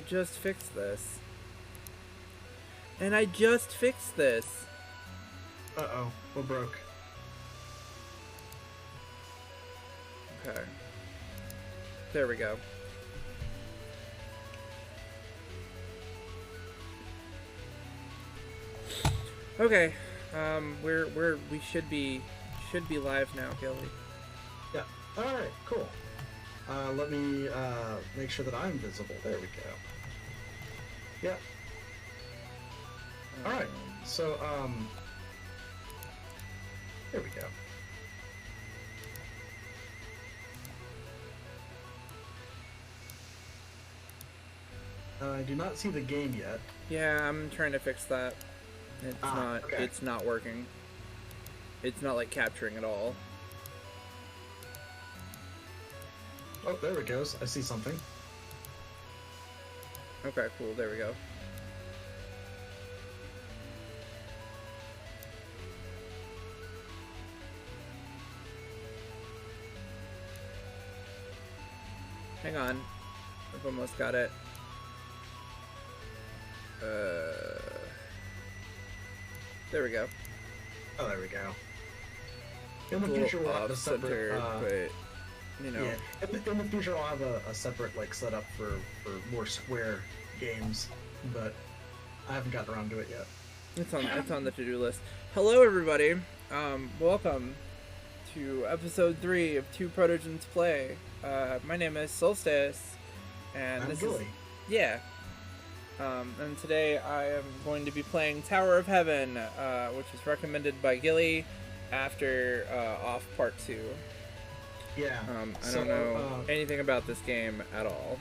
just fixed this. And I just fixed this. Uh-oh, we're broke. Okay. There we go. Okay. We should be live now, Gilly. Yeah. All right. Cool. Let me make sure that I'm visible. There we go. Yeah. All right. So there we go. I do not see the game yet. Yeah, I'm trying to fix that. Okay. It's not working. It's not like capturing at all. Oh, there it goes. I see something. Okay, cool. There we go. Hang on. I've almost got it. There we go. Oh, there we go. In the future, we'll have a separate. But you know. Yeah. In the future, I'll have a separate like setup for more Square games, but I haven't gotten around to it yet. It's on the to-do list. Hello, everybody. Welcome to episode 3 of Two Protogens Play. My name is Solstice, and I'm Gilly. And today I am going to be playing Tower of Heaven, which is recommended by Gilly after Off Part 2. Yeah. I don't know anything about this game at all.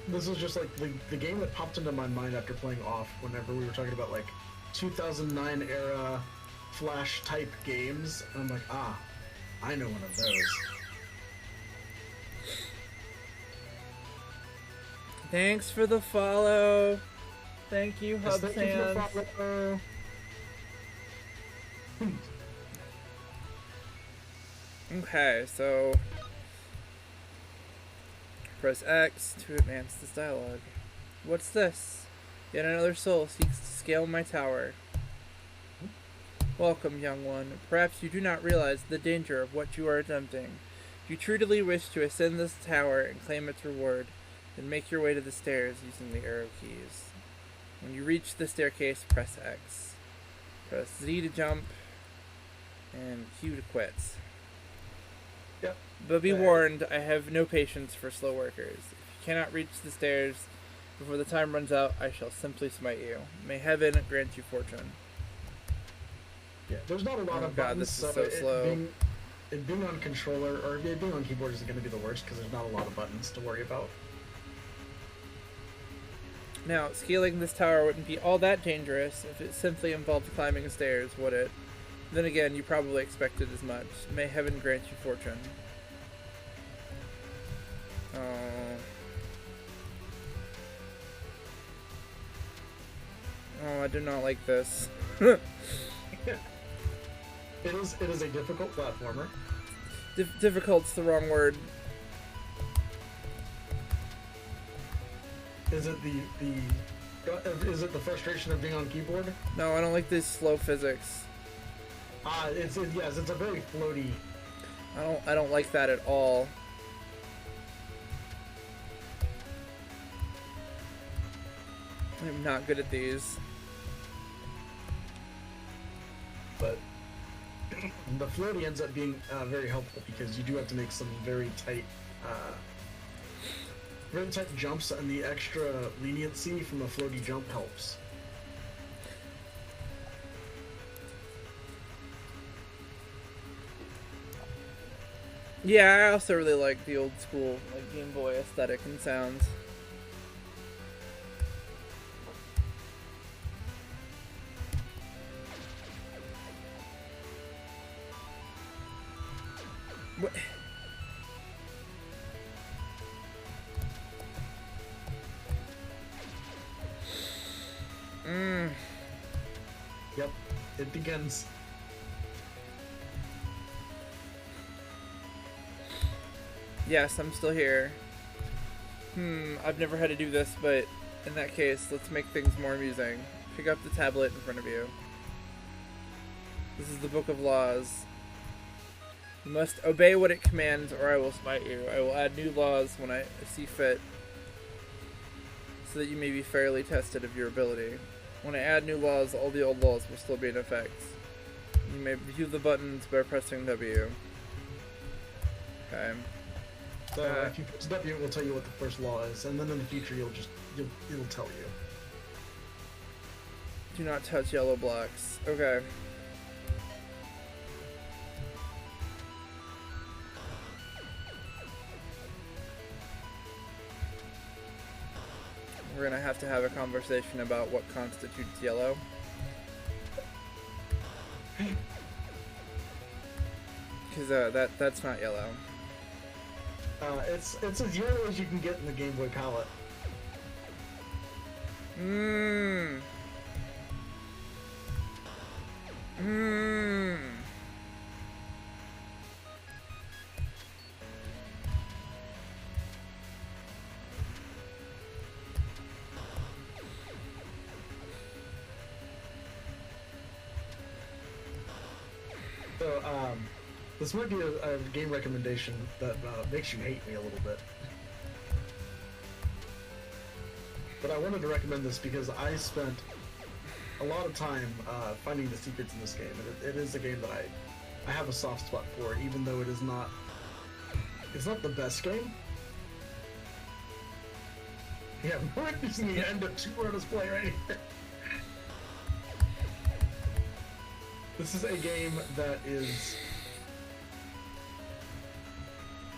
This was just like the game that popped into my mind after playing Off whenever we were talking about like 2009 era Flash type games. And I'm like, I know one of those. Thanks for the follow. Thank you, Yes, Hub thank you for the fans. follow. Okay, so press X to advance this dialogue. What's this? Yet another soul seeks to scale my tower. Welcome, young one. Perhaps you do not realize the danger of what you are attempting. You truly wish to ascend this tower and claim its reward. Then make your way to the stairs using the arrow keys. When you reach the staircase, press X. Press Z to jump, and Q to quit. Yep. But be warned, I have no patience for slow workers. If you cannot reach the stairs before the time runs out, I shall simply smite you. May heaven grant you fortune. Yeah, there's not a lot of God, buttons, this is so slow. It being on controller, or it being on keyboard isn't going to be the worst, because there's not a lot of buttons to worry about. Now, scaling this tower wouldn't be all that dangerous if it simply involved climbing stairs, would it? Then again, you probably expected as much. May heaven grant you fortune. Oh, I do not like this. It is a difficult platformer. Difficult's the wrong word. Is it the frustration of being on keyboard? No, I don't like this slow physics. It's a very floaty. I don't like that at all. I'm not good at these. But the floaty ends up being very helpful because you do have to make some very tight jumps, and the extra leniency from a floaty jump helps. Yeah, I also really like the old school like Game Boy aesthetic and sounds. What? Yep, it begins. Yes, I'm still here. I've never had to do this, but In that case, let's make things more amusing. Pick up the tablet in front of you. This is the Book of Laws. You must obey what it commands, or I will smite you. I will add new laws when I see fit, so that you may be fairly tested of your ability. When I add new laws, all the old laws will still be in effect. You may view the buttons by pressing W. Okay. So if you press W, it will tell you what the first law is, and then in the future, it'll tell you. Do not touch yellow blocks. Okay. We're gonna have to have a conversation about what constitutes yellow. Because that's not yellow. It's as yellow as you can get in the Game Boy palette. Mmm. Mmm. So, this might be a game recommendation that makes you hate me a little bit. But I wanted to recommend this because I spent a lot of time finding the secrets in this game. It is a game that I have a soft spot for, even though it's not the best game. Yeah, we're witnessing the end of two Rotas play right here. This is a game that is...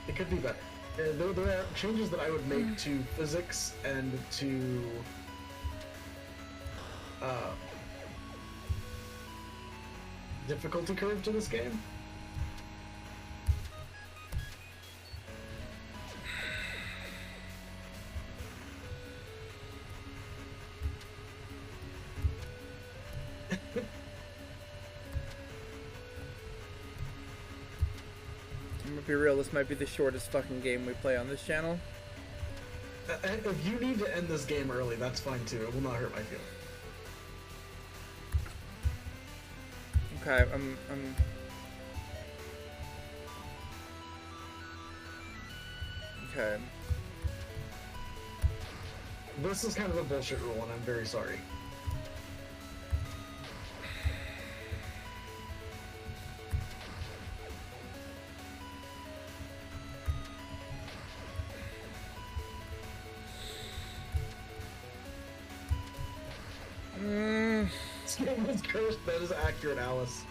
It could be better. There are changes that I would make to physics and to... difficulty curve to this game. I'm gonna be real, this might be the shortest fucking game we play on this channel. If you need to end this game early, that's fine too. It will not hurt my feelings. Okay, Okay. This is kind of a bullshit rule, and I'm very sorry. This game was cursed. That is accurate, Alice.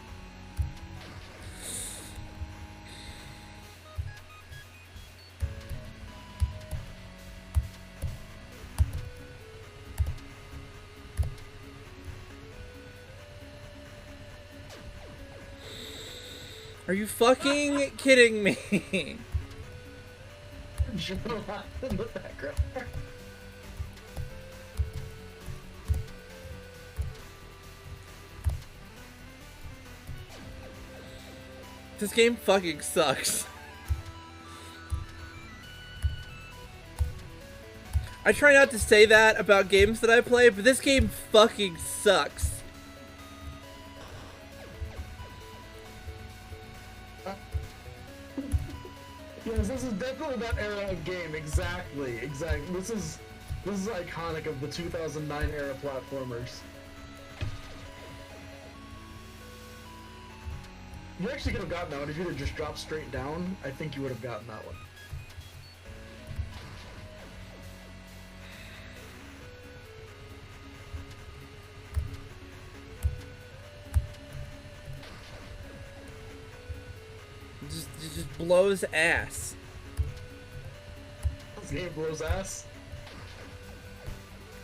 Are you fucking kidding me? In the background. This game fucking sucks. I try not to say that about games that I play, but this game fucking sucks. Yes, this is definitely that era of game. Exactly. This is iconic of the 2009 era platformers. You actually could have gotten that one if you would have just dropped straight down. I think you would have gotten that one. It just blows ass. This game blows ass.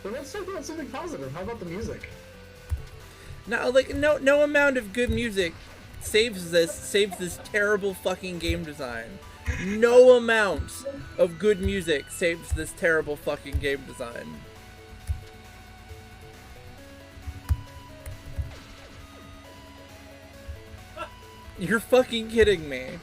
But let's talk about something positive. How about the music? No amount of good music saves this terrible fucking game design. No amount of good music saves this terrible fucking game design. You're fucking kidding me.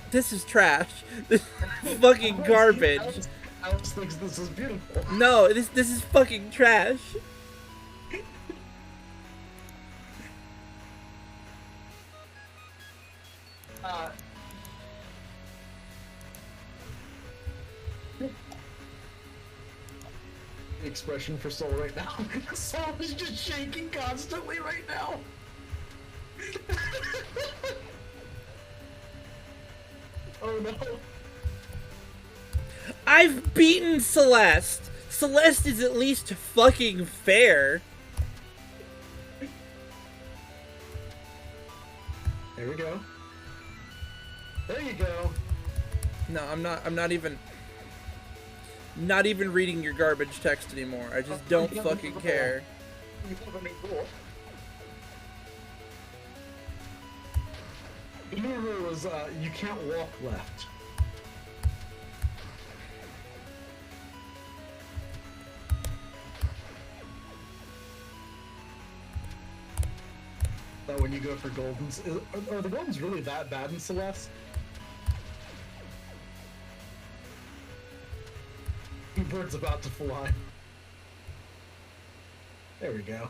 This is trash. This is fucking garbage. Alex thinks this is beautiful. No, this is fucking trash. Expression for Soul right now. Soul is just shaking constantly right now. Oh no. I've beaten Celeste. Celeste is at least fucking fair. There we go. There you go. No, I'm not even reading your garbage text anymore. I just don't fucking care. The new rule is you can't walk left. That when you go for Goldens, are the Goldens really that bad in Celeste? Bird's about to fly. There we go.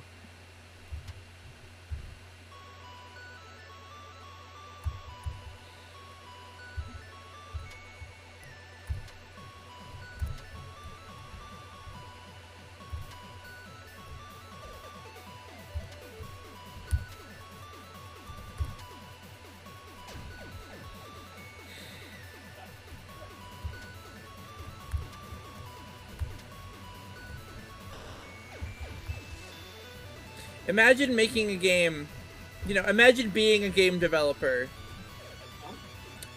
Imagine making a game, imagine being a game developer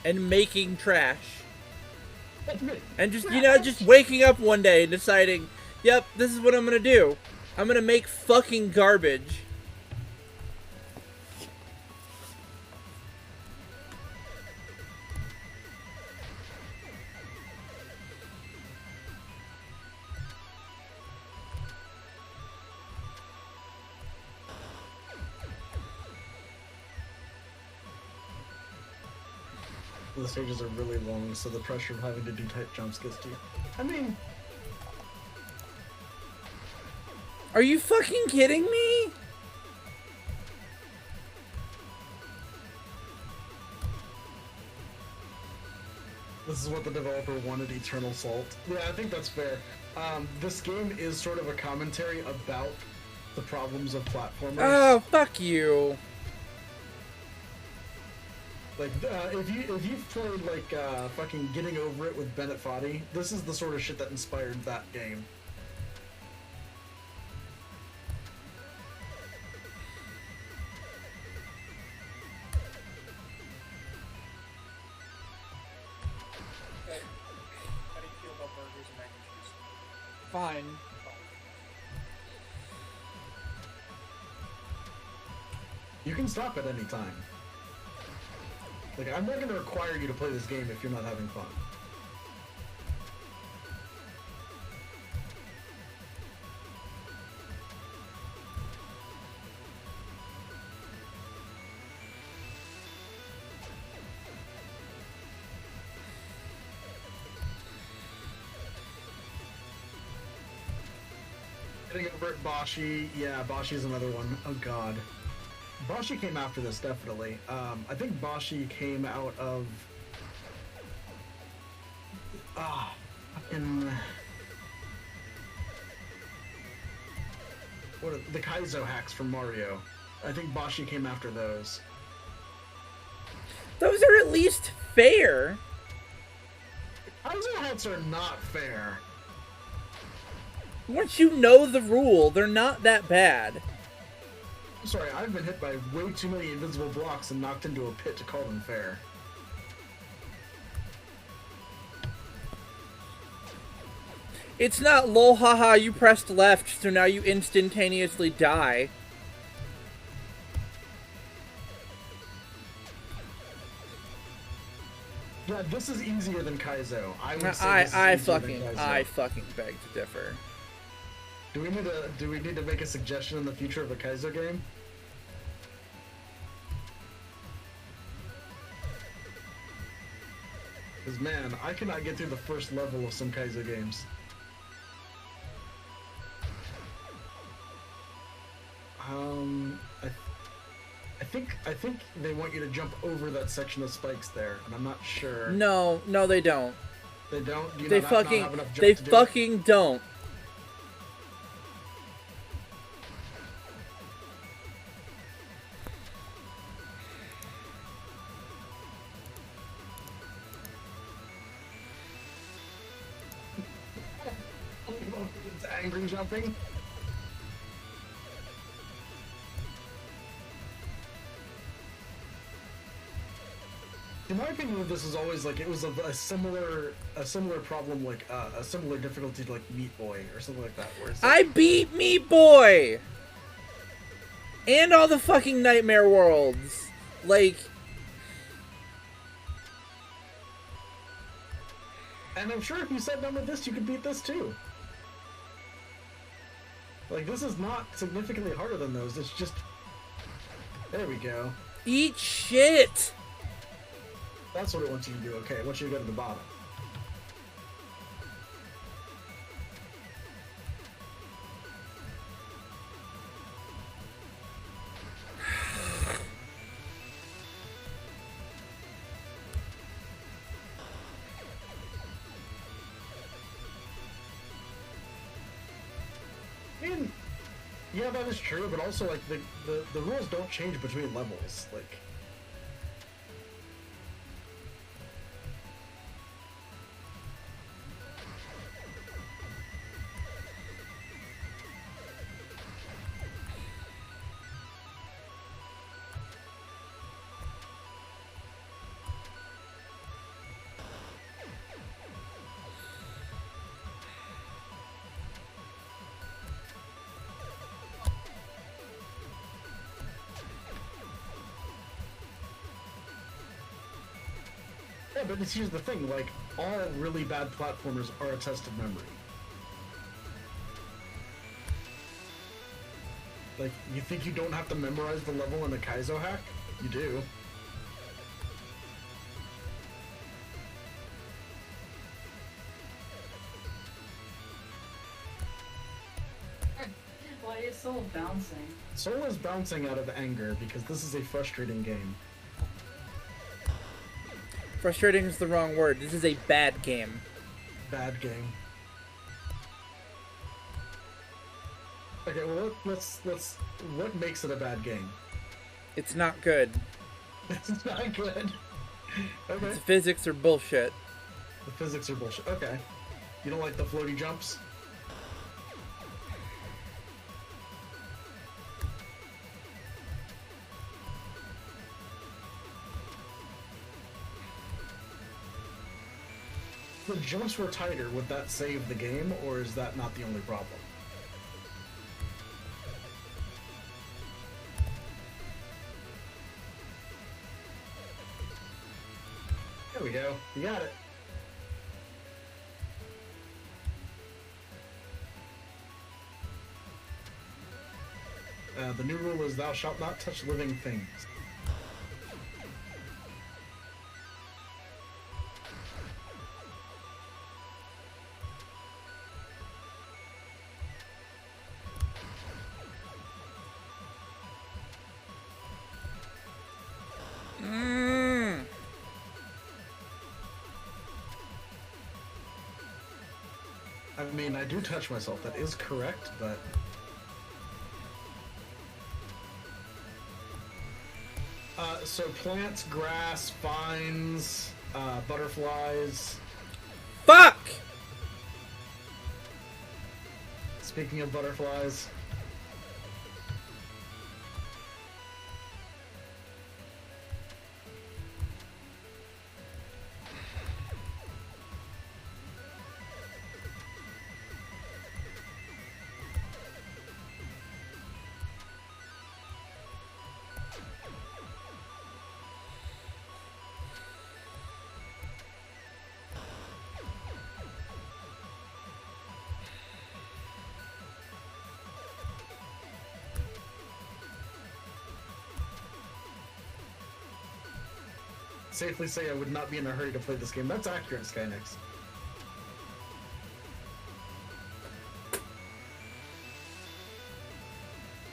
and making trash. And just, just waking up one day and deciding, yep, this is what I'm gonna do. I'm gonna make fucking garbage. The stages are really long, so the pressure of having to do tight jumps gets to you. I mean... Are you fucking kidding me? This is what the developer wanted, Eternal Salt. Yeah, I think that's fair. This game is sort of a commentary about the problems of platformers. Oh, fuck you. Like, if you've played, like, fucking Getting Over It with Bennett Foddy, this is the sort of shit that inspired that game. Okay. How do you feel about burgers and mac and cheese? Fine. You can stop at any time. Like, I'm not going to require you to play this game if you're not having fun. Getting over at Bashi. Yeah, Bashi's another one. Oh god. Bashi came after this, definitely. I think Bashi came out of... fucking... What are the Kaizo hacks from Mario. I think Bashi came after those. Those are at least fair. Kaizo hacks are not fair. Once you know the rule, they're not that bad. I'm sorry, I've been hit by way too many invisible blocks and knocked into a pit to call them fair. It's not lol haha you pressed left, so now you instantaneously die. Yeah, this is easier than Kaizo. I would say I fucking beg to differ. Do we need to make a suggestion in the future of a Kaizo game? Because man, I cannot get through the first level of some Kaizo games. I think they want you to jump over that section of spikes there, and I'm not sure. No, they don't. They don't. Do you They not fucking, have enough jump they to do it? fucking don't. It's angry jumping. In my opinion, this is always like it was a similar problem, like a similar difficulty to like Meat Boy or something like that. Where it's like, I beat Meat Boy! And all the fucking Nightmare Worlds. Like, and I'm sure if you sat down with this, you could beat this too. Like this is not significantly harder than those. It's just there we go. eat shit! That's what it wants you to do. Okay, it wants you to go to the bottom. I mean, yeah, that is true, but also like the rules don't change between levels. Like. Yeah, but here's the thing, like, all really bad platformers are a test of memory. Like, you think you don't have to memorize the level in a Kaizo hack? You do. Why is Soul bouncing? Soul is bouncing out of anger because this is a frustrating game. Frustrating is the wrong word. This is a bad game. Bad game. Okay, well, let's what makes it a bad game? It's not good. It's not good. Okay. Its physics are bullshit. The physics are bullshit. Okay. You don't like the floaty jumps? If the jumps were tighter, would that save the game, or is that not the only problem? There we go. You got it. The new rule is thou shalt not touch living things. I mean, I do touch myself, that is correct, but... so plants, grass, vines, butterflies... Fuck! Speaking of butterflies... safely say I would not be in a hurry to play this game. That's accurate, Skynix.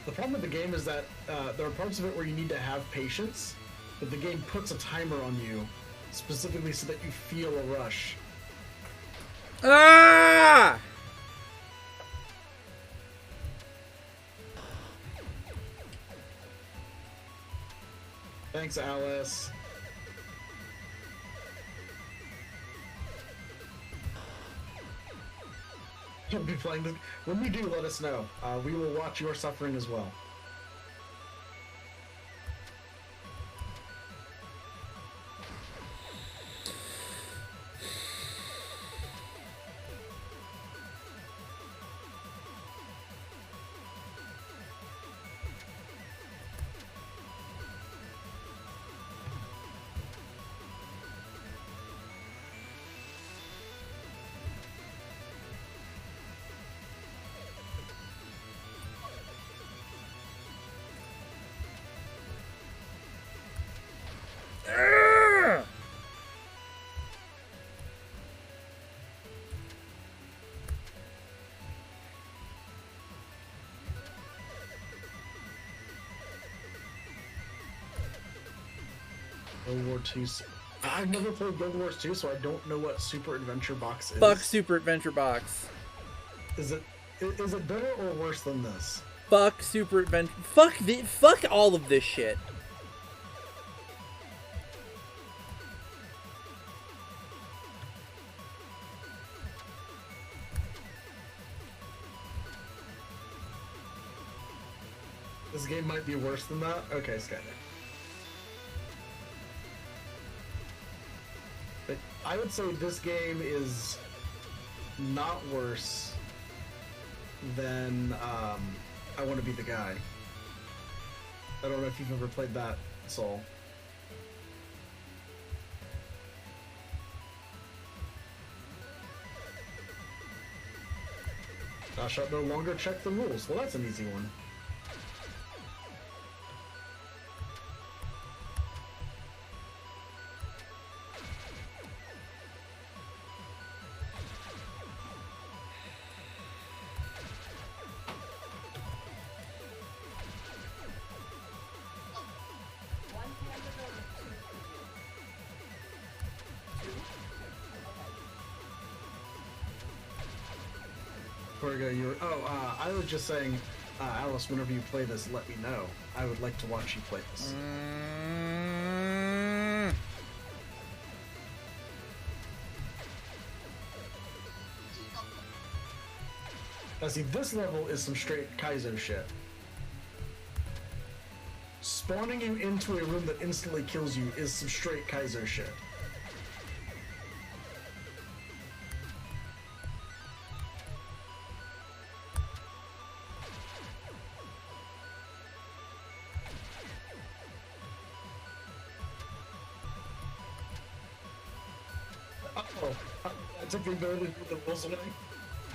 The problem with the game is that there are parts of it where you need to have patience, but the game puts a timer on you, specifically so that you feel a rush. Ah! Thanks, Alice. You'll be playing this. When we do, let us know. We will watch your suffering as well. Ah! Guild War 2. I've never played Guild Wars 2, so I don't know what Super Adventure Box is. Fuck Super Adventure Box. Is it better or worse than this? Fuck Super Adventure. Fuck all of this shit. This game might be worse than that? Okay, Skynet. But I would say this game is not worse than I Want to Be the Guy. I don't know if you've ever played that, Soul. Thou shalt no longer check the rules. Well, that's an easy one. I was just saying, Alice, whenever you play this, let me know. I would like to watch you play this. Now see, this level is some straight Kaizo shit. Spawning you into a room that instantly kills you is some straight Kaizo shit. I took the ability to put the rules away.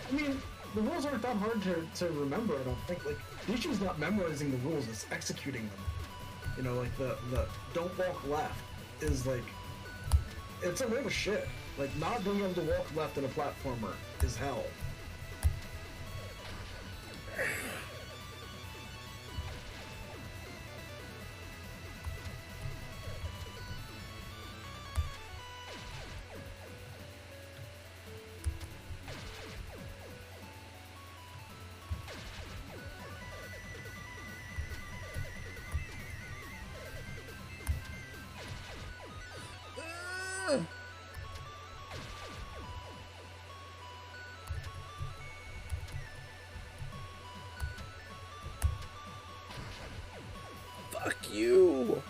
I mean, the rules aren't that hard to remember, I don't think. Like, the issue is not memorizing the rules, it's executing them. You know, like, the don't walk left is, like, it's a load of shit. Like, not being able to walk left in a platformer is hell. Fuck you.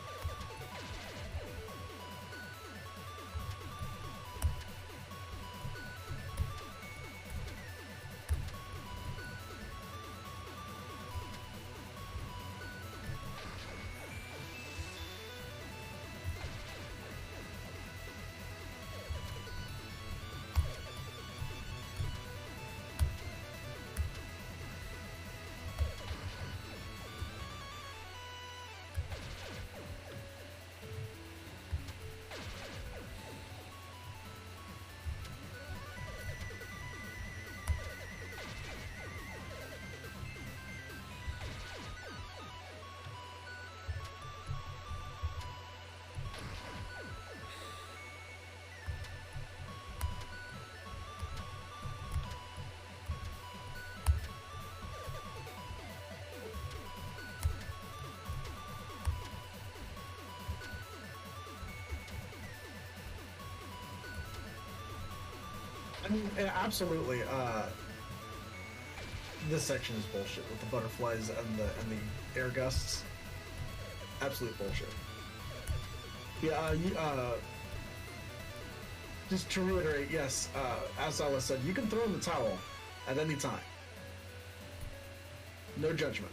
I mean, absolutely. This section is bullshit with the butterflies and the air gusts. Absolute bullshit. Yeah. Just to reiterate, yes. As Alice said, you can throw in the towel at any time. No judgment.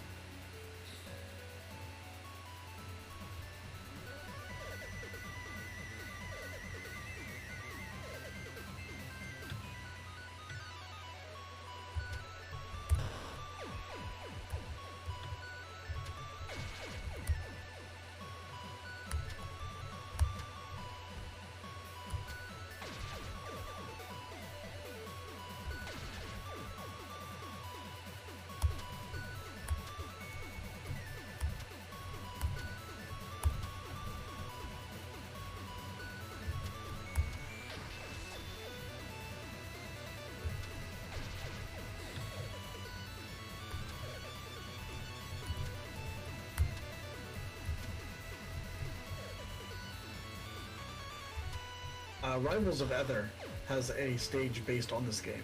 Rivals of Ether has a stage based on this game.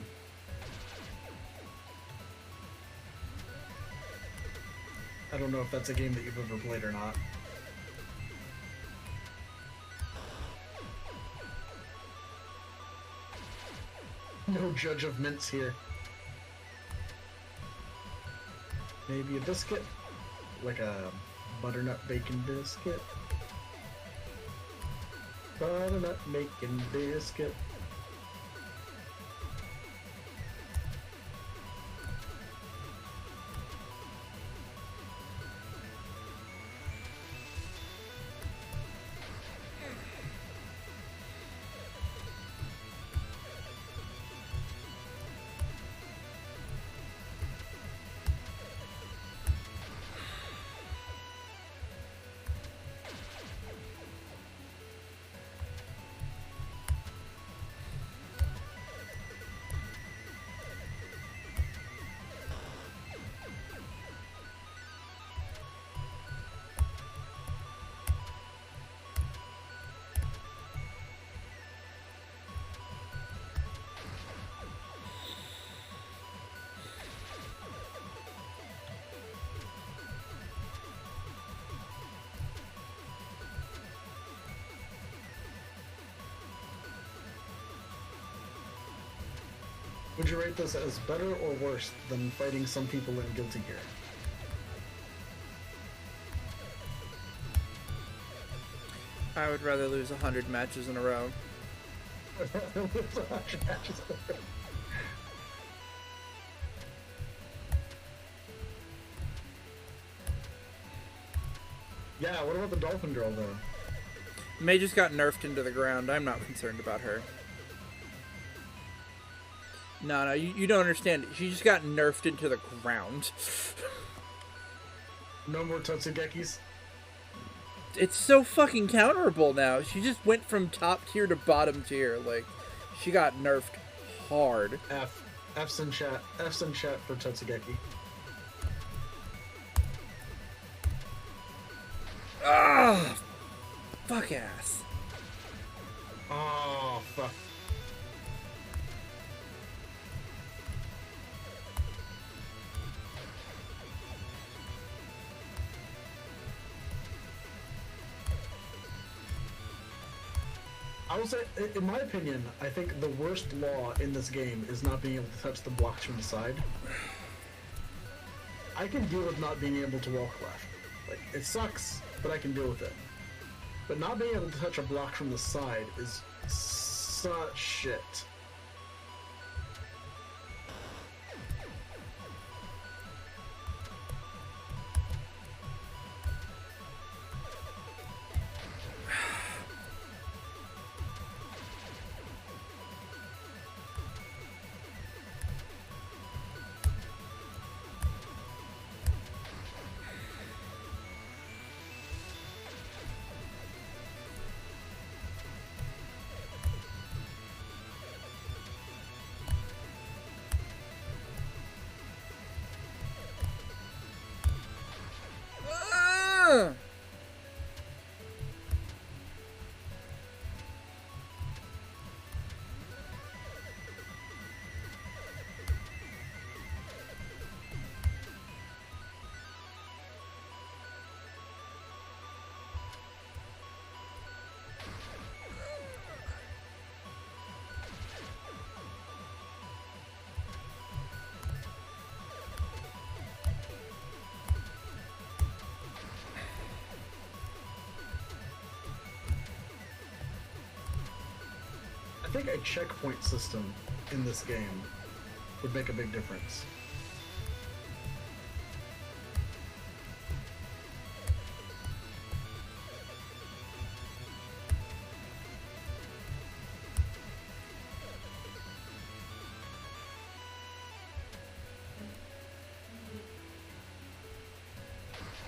I don't know if that's a game that you've ever played or not. No judge of mints here. Maybe a biscuit? Like a butternut bacon biscuit? Butternut bacon biscuit. Would you rate this as better or worse than fighting some people in Guilty Gear? I would rather lose 100 matches in a row. Yeah, what about the dolphin girl though? May just got nerfed into the ground. I'm not concerned about her. No, you don't understand. She just got nerfed into the ground. No more Totsugekis? It's so fucking counterable now. She just went from top tier to bottom tier. Like, she got nerfed hard. F's in chat. F's in chat for Totsugeki. Ah, fuck ass. Oh, fuck. I will say, in my opinion, I think the worst law in this game is not being able to touch the blocks from the side. I can deal with not being able to walk left. Like, it sucks, but I can deal with it. But not being able to touch a block from the side is such shit. think a checkpoint system in this game would make a big difference.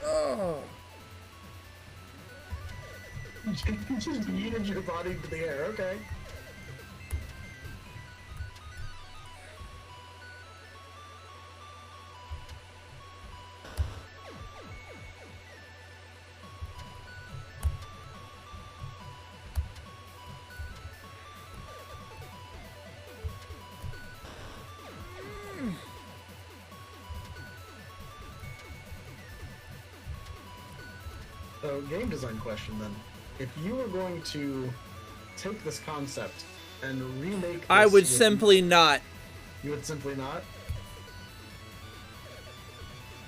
Oh. You just yeeted your body into the air, okay. So, game design question then. If you were going to take this concept and remake this I would with- simply not. You would simply not?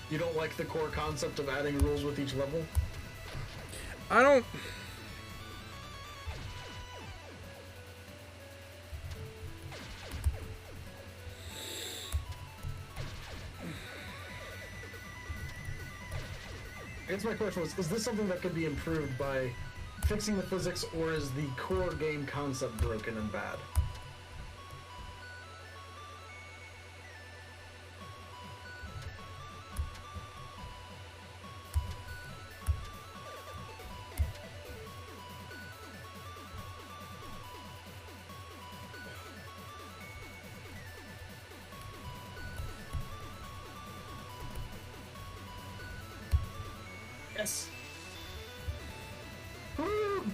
You don't like the core concept of adding rules with each level? I don't. I guess my question was, is this something that could be improved by fixing the physics, or is the core game concept broken and bad? Yes. Woo!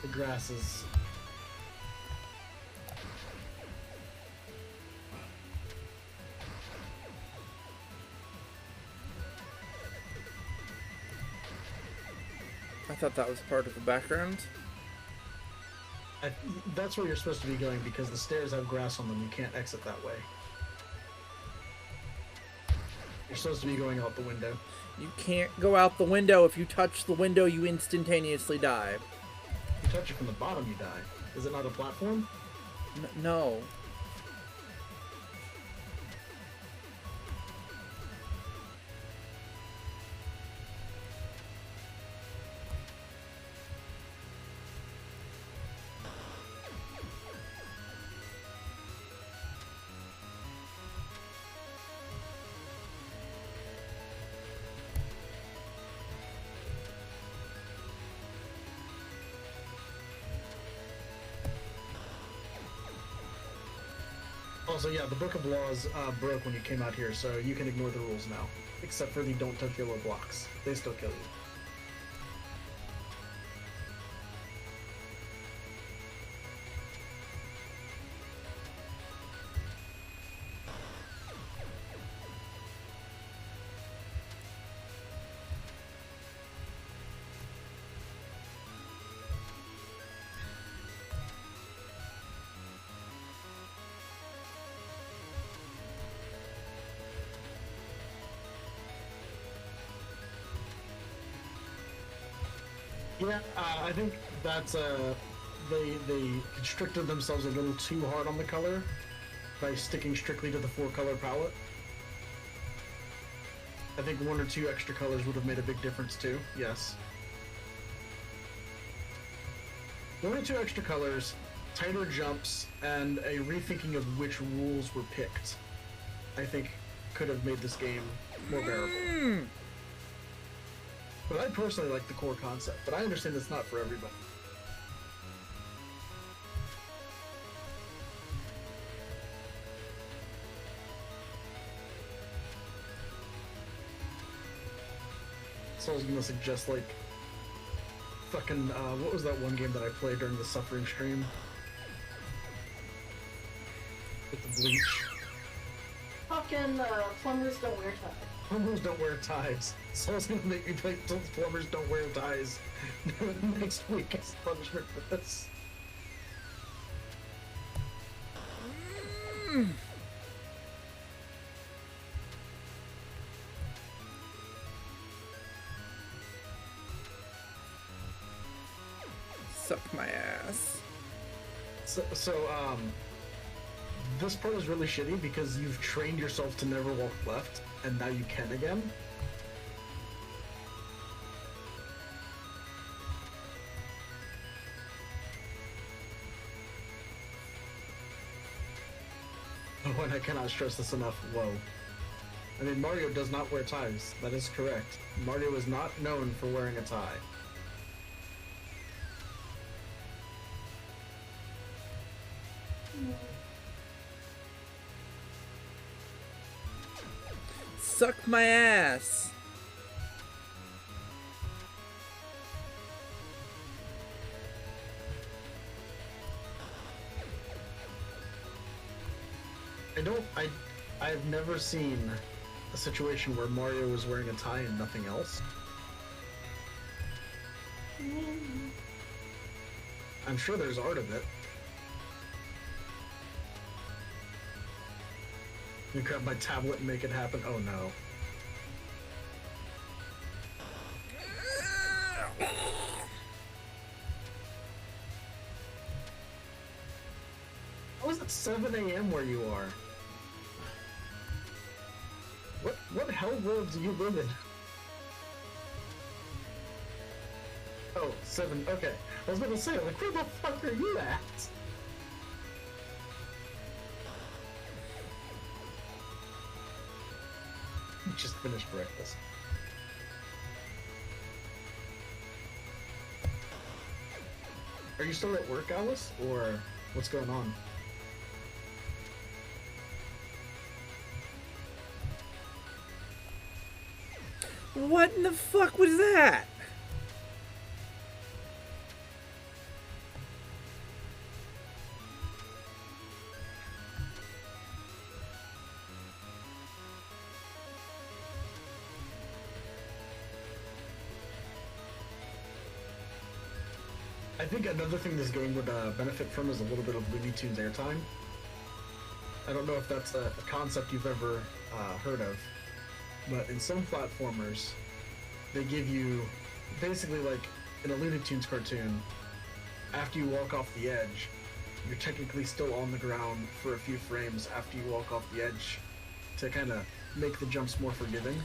The grass is... I thought that was part of the background. That's where you're supposed to be going, because the stairs have grass on them. You can't exit that way. You're supposed to be going out the window. You can't go out the window. If you touch the window, you instantaneously die. If you touch it from the bottom, you die. Is it not a platform? No. Also, yeah, the Book of Laws broke when you came out here, so you can ignore the rules now. Except for the don't touch yellow blocks. They still kill you. Yeah, I think that's they constricted themselves a little too hard on the color by sticking strictly to the 4-color palette. I think 1 or 2 extra colors would have made a big difference too. Yes. 1 or 2 extra colors, tighter jumps, and a rethinking of which rules were picked, I think could have made this game more bearable. But I personally like the core concept, but I understand it's not for everybody. So I was gonna suggest, like, fucking, what was that one game that I played during the Suffering stream? With the bleach. Fucking plumbers don't wear ties. Plumbers don't wear ties. So it's gonna make me play Plumbers Don't Wear Ties next week as punishment for this. Suck my ass. So, this part is really shitty because you've trained yourself to never walk left, and now you can again. Oh, and I cannot stress this enough. Whoa. I mean, Mario does not wear ties. That is correct. Mario is not known for wearing a tie. Suck my ass. I've never seen a situation where Mario was wearing a tie and nothing else. I'm sure there's art of it. Let me grab my tablet and make it happen. Oh no. How is it 7 a.m. where you are? What hell world do you live in? Oh, 7, okay. I was gonna say, like, where the fuck are you at? Just finished breakfast. Are you still at work, Alice? Or what's going on? What in the fuck was that? I think another thing this game would benefit from is a little bit of Looney Tunes airtime. I don't know if that's a concept you've ever heard of, but in some platformers, they give you, basically like in a Looney Tunes cartoon, after you walk off the edge, you're technically still on the ground for a few frames after you walk off the edge to kind of make the jumps more forgiving.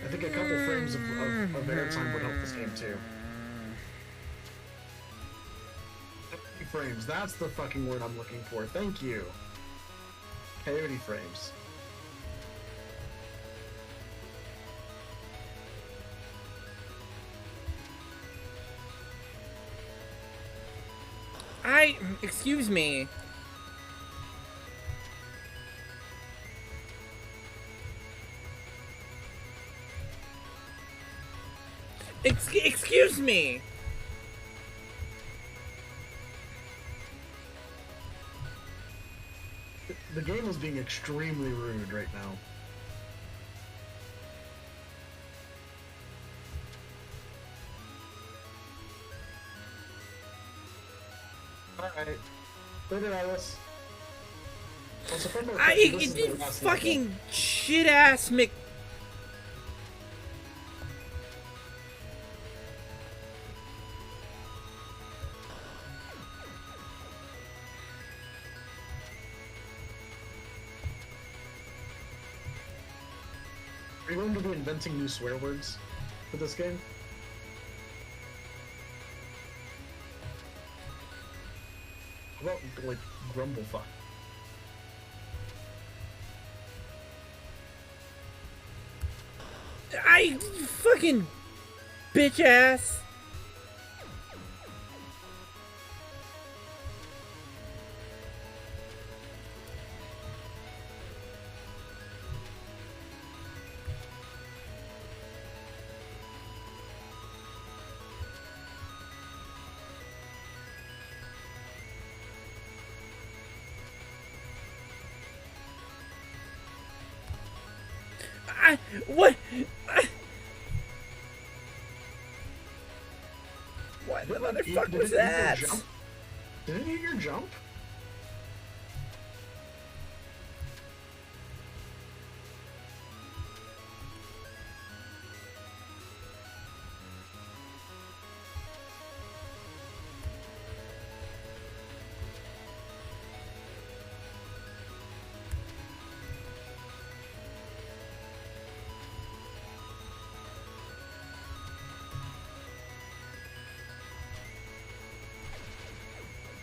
I think a couple frames of airtime would help this game too. Frames, that's the fucking word I'm looking for. Thank you. Coyote frames. Excuse me. Excuse me. The game is being extremely rude right now. Alright. Later, Alice. Also, Fucking shit ass Mc. Are you going to be inventing new swear words for this game? How about, like, grumblefuck? Fucking bitch ass. What? What the motherfucker was that? Did it hit your jump?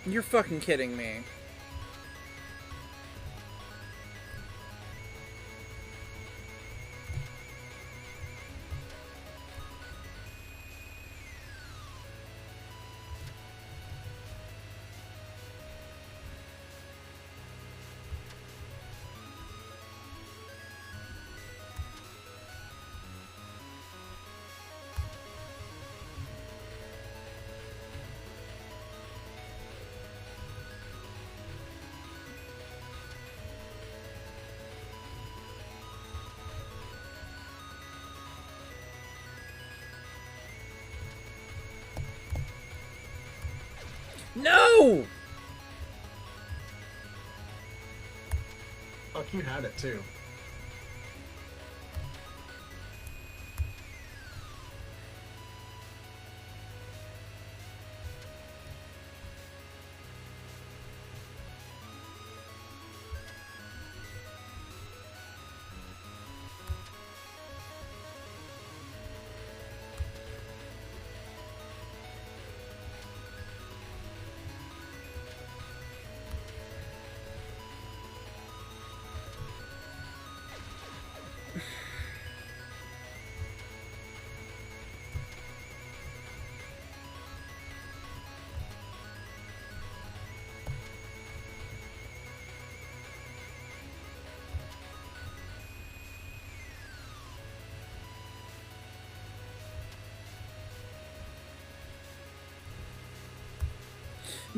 You're fucking kidding me. No! Fuck, you had it too.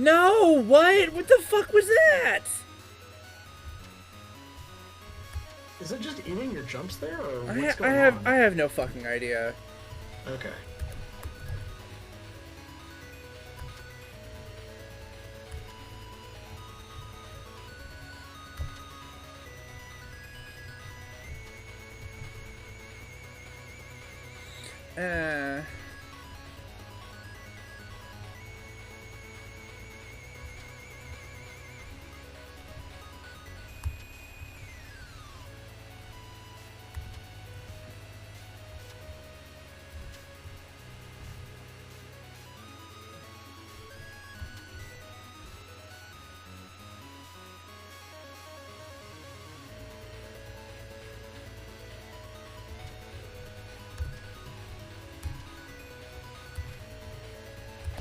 No! What? What the fuck was that? Is it just eating your jumps there, or I what's going on? have no fucking idea. Okay. Uh...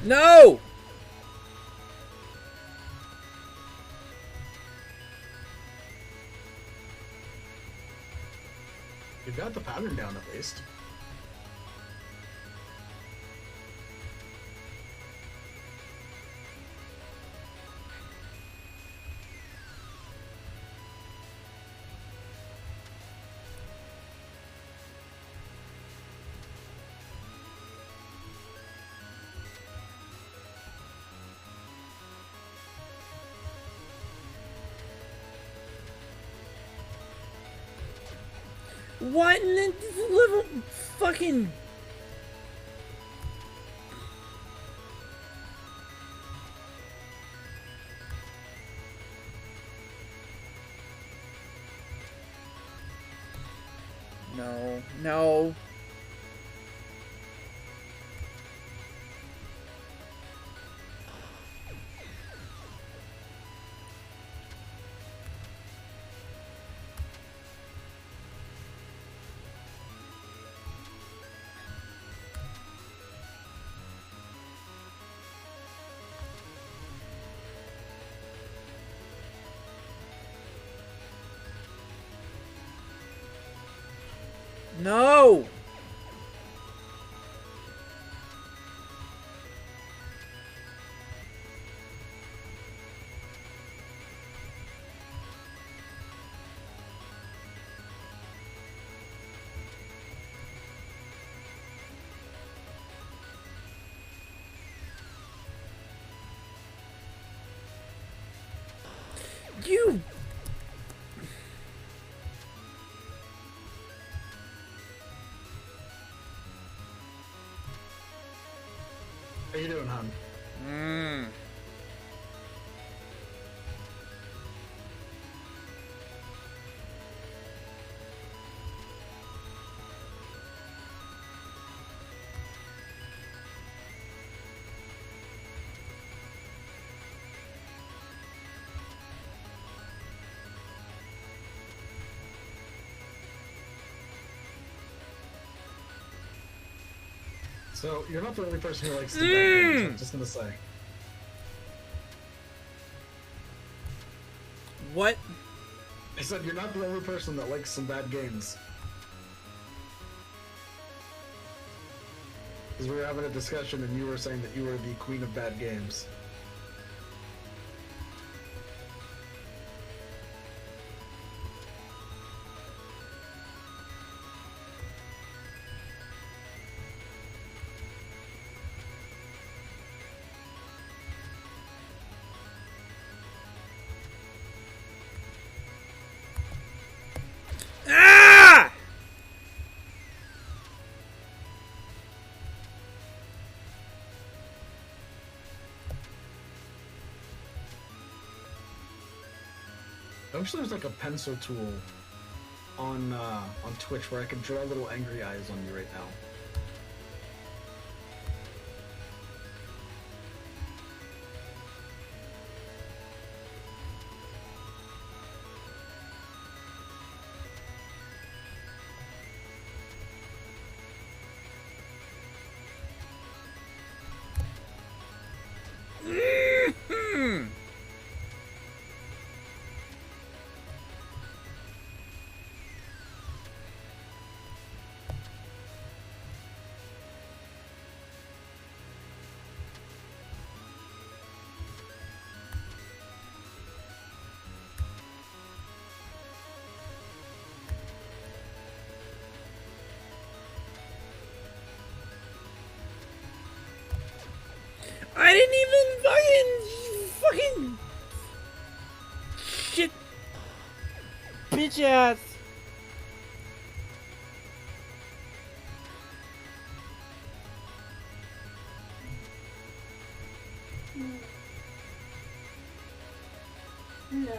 No! You got the pattern down at least. What in the little fucking... No, no. No! You... How you doing, hon? Mm. So you're not the only person who likes the bad games. I'm just gonna say. What? I said you're not the only person that likes some bad games. Because we were having a discussion and you were saying that you were the queen of bad games. Ah! I wish there was like a pencil tool on Twitch where I could draw little angry eyes on you right now. I didn't even fucking shit, bitch ass. No.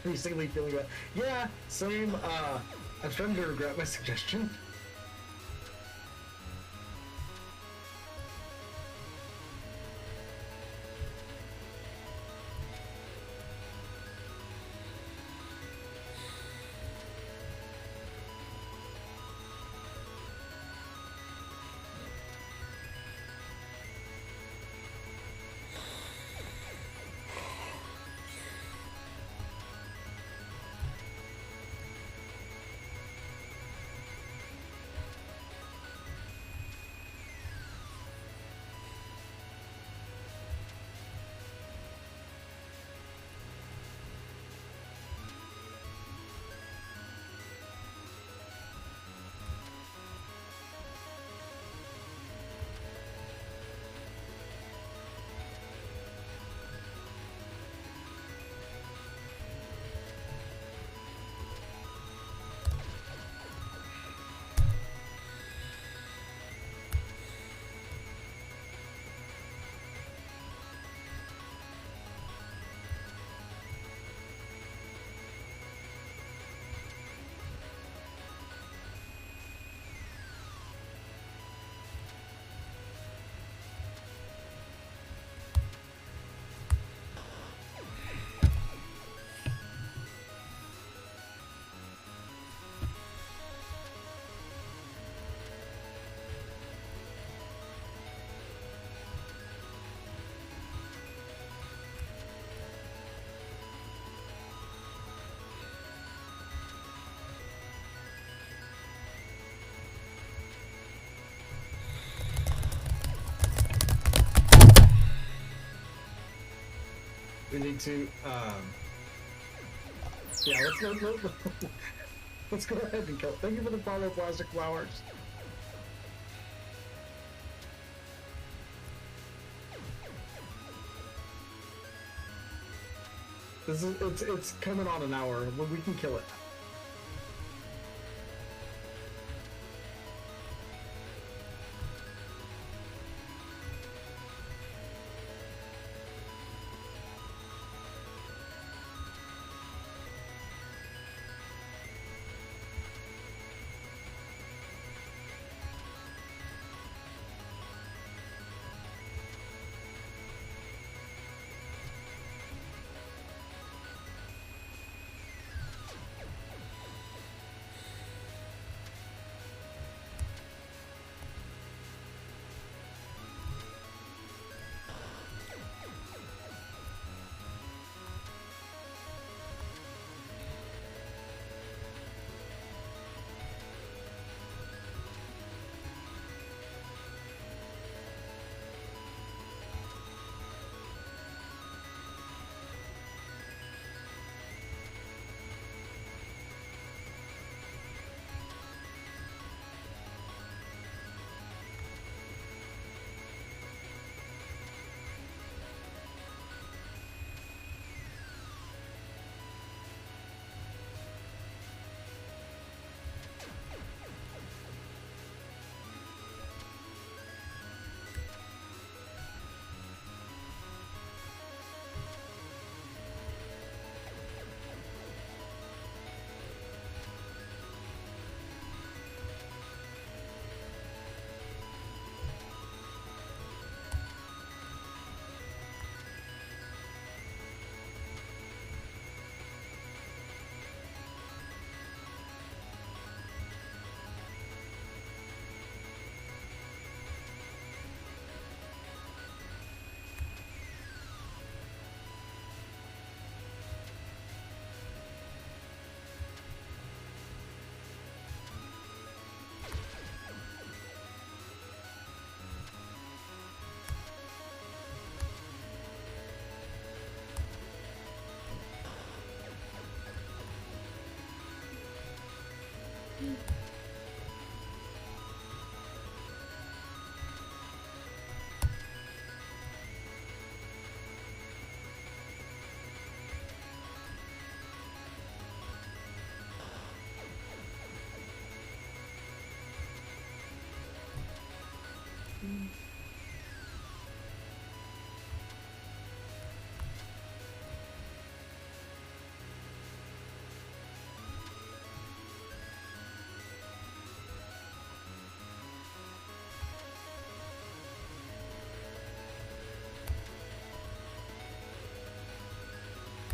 Recently feeling about, yeah, same. I'm starting to regret my suggestion. We need to, yeah, let's go ahead and kill. Thank you for the follow, Plastic Flowers. It's coming on an hour. We can kill it.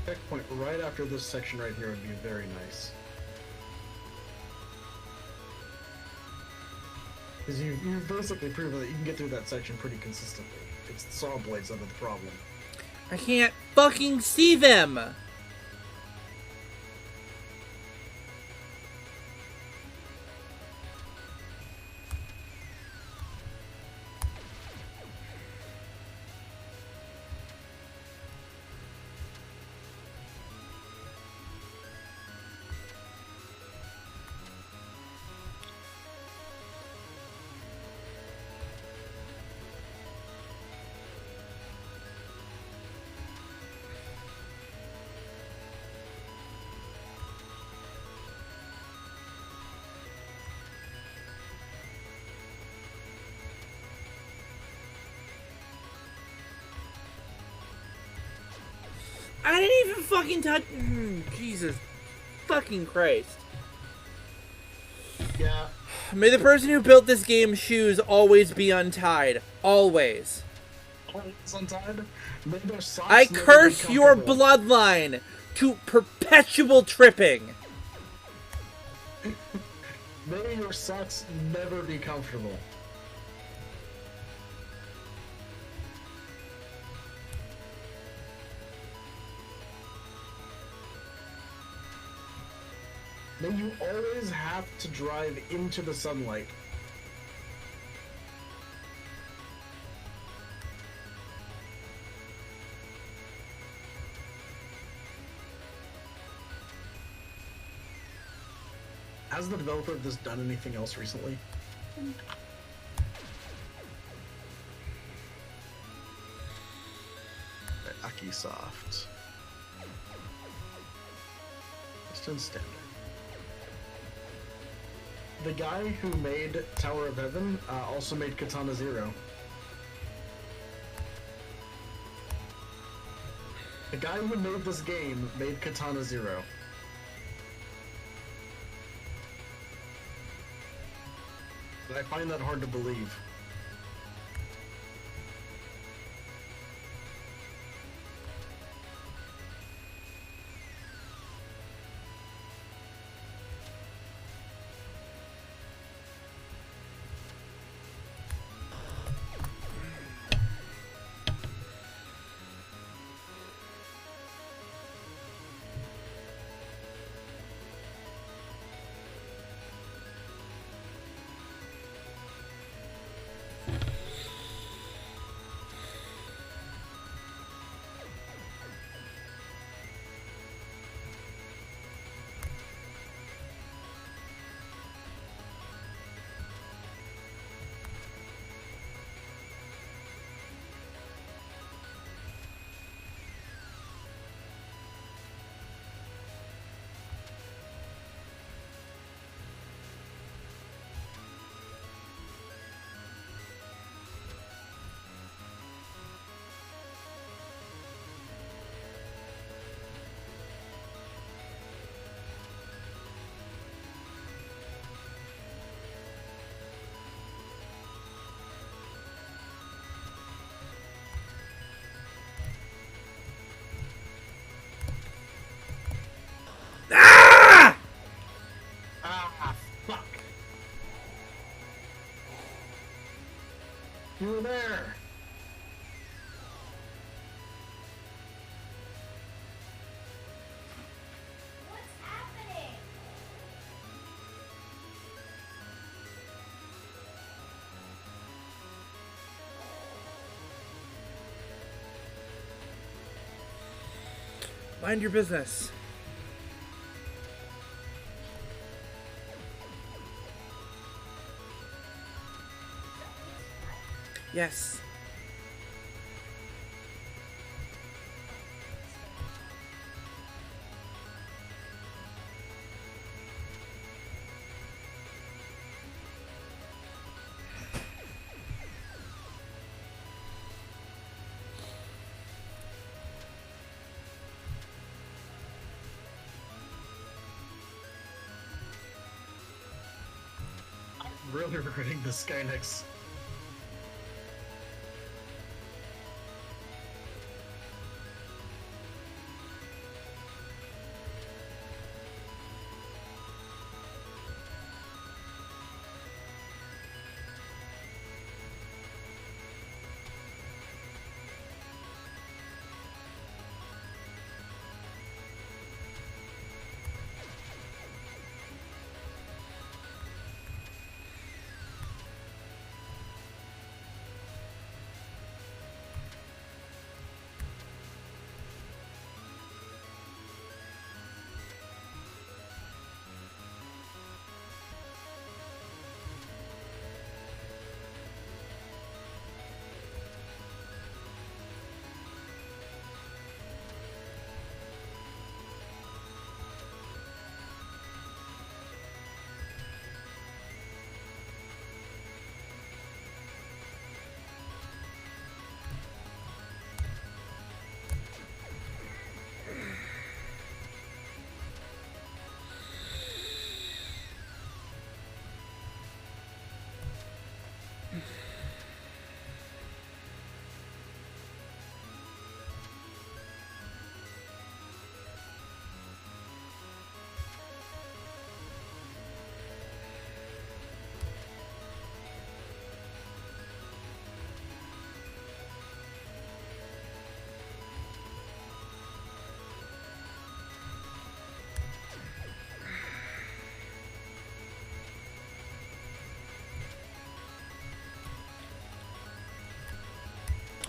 Checkpoint right after this section right here would be very nice. Because you've basically proven that you can get through that section pretty consistently. It's the saw blades that are the problem. I can't fucking see them! I didn't even fucking touch. Jesus fucking Christ. Yeah. May the person who built this game's shoes always be untied. Always. It's untied. May their socks I never be curse your comfortable. bloodline to perpetual tripping. May your socks never be comfortable. May you always have to drive into the sunlight. Has the developer of this done anything else recently? Akisoft. Just in standard. The guy who made Tower of Heaven also made Katana Zero. The guy who made this game made Katana Zero. But I find that hard to believe. Fuck! You were there! What's happening? Mind your business. Yes. really regretting this Skynex.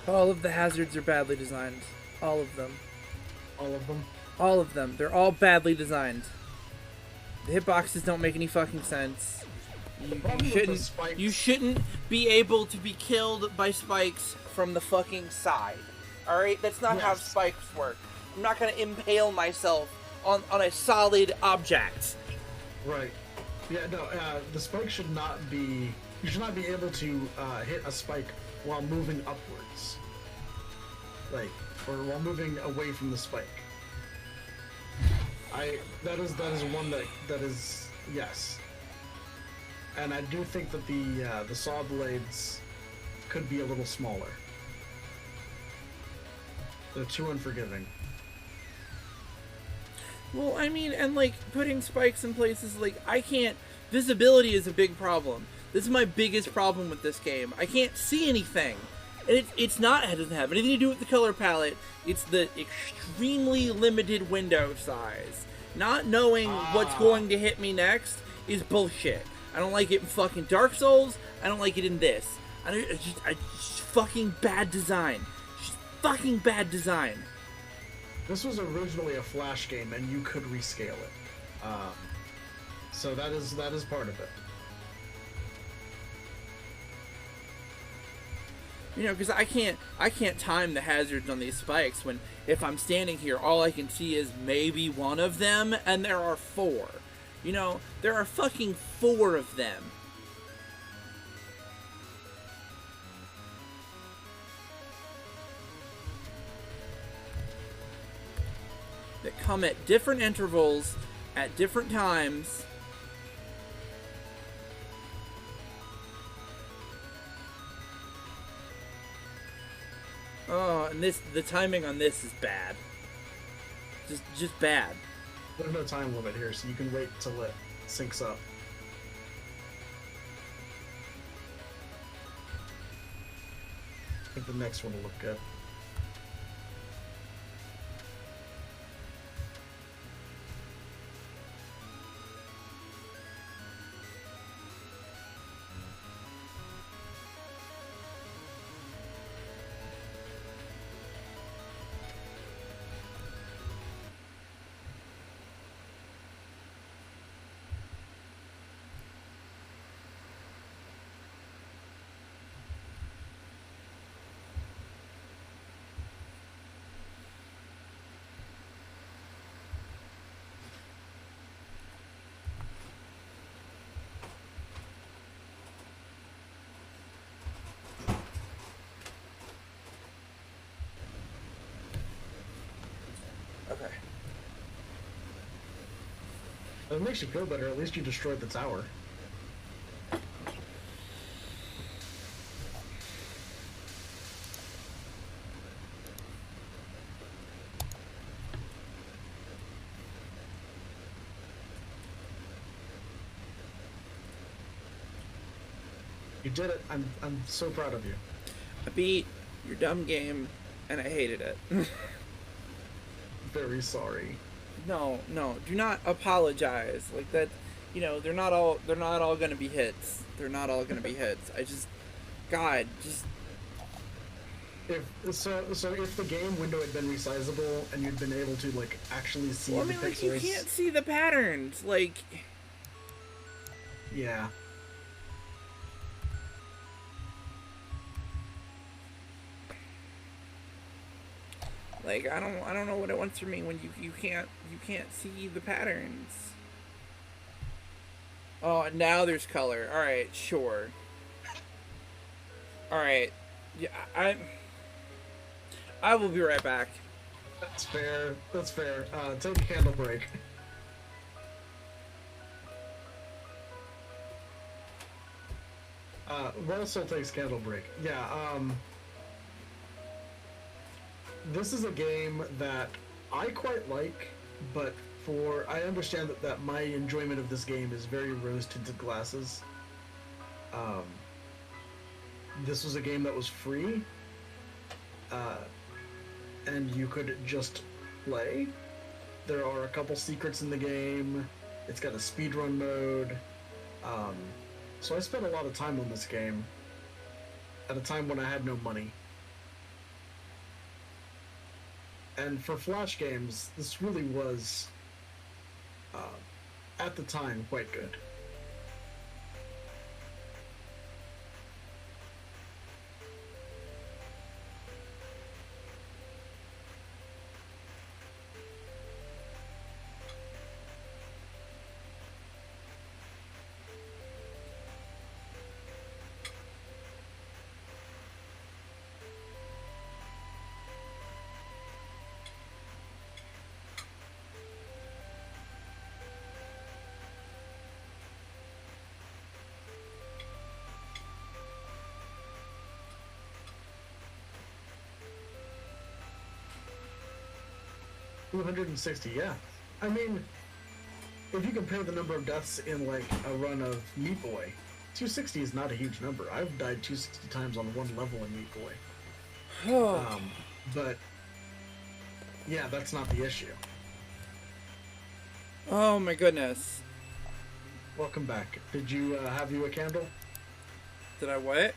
All of the hazards are badly designed. All of them. All of them. All of them. They're all badly designed. The hitboxes don't make any fucking sense. You shouldn't be able to be killed by spikes from the fucking side. Alright? That's not how spikes work. I'm not gonna impale myself on a solid object. Right. Yeah, no, the spike should not be... You should not be able to hit a spike while moving upwards. Like, or while moving away from the spike. That is one that is... Yes. And I do think that the saw blades could be a little smaller. They're too unforgiving. Well, I mean, and like putting spikes in places like I can't. Visibility is a big problem. This is my biggest problem with this game. I can't see anything, and it's not. It doesn't have anything to do with the color palette. It's the extremely limited window size. Not knowing what's going to hit me next is bullshit. I don't like it in fucking Dark Souls. I don't like it in this. It's just fucking bad design. Just fucking bad design. This was originally a Flash game, and you could rescale it. So that is part of it. You know, because I can't time the hazards on these spikes when if I'm standing here, all I can see is maybe one of them, and there are 4. You know, there are fucking 4 of them. That come at different intervals, at different times. Oh, and the timing on this is bad. Just bad. There's no time limit here, so you can wait till it syncs up. I think the next one will look good. Okay. It makes you feel better. At least you destroyed the tower. You did it. I'm so proud of you. I beat your dumb game, and I hated it. Very sorry. No, do not apologize. Like that, they're not all gonna be hits. They're not all gonna be hits. God, just If the game window had been resizable and you'd been able to like actually see well, I the mean, like, pixels, you can't see the patterns. Like, yeah. I don't know what it wants from me when you can't see the patterns. Oh, now there's color. All right, sure. All right, yeah, I will be right back. That's fair. That's fair. Take a candle break. Russell takes candle break. Yeah. This is a game that I quite like, but I understand that my enjoyment of this game is very rose-tinted glasses. This was a game that was free, and you could just play. There are a couple secrets in the game. It's got a speedrun mode. So I spent a lot of time on this game at a time when I had no money. And for Flash games, this really was, at the time, quite good. $260, yeah. I mean, if you compare the number of deaths in like a run of Meat Boy, 260 is not a huge number. I've died 260 times on one level in Meat Boy. But yeah, that's not the issue. Oh my goodness. Welcome back. Did you have you a candle? Did I what?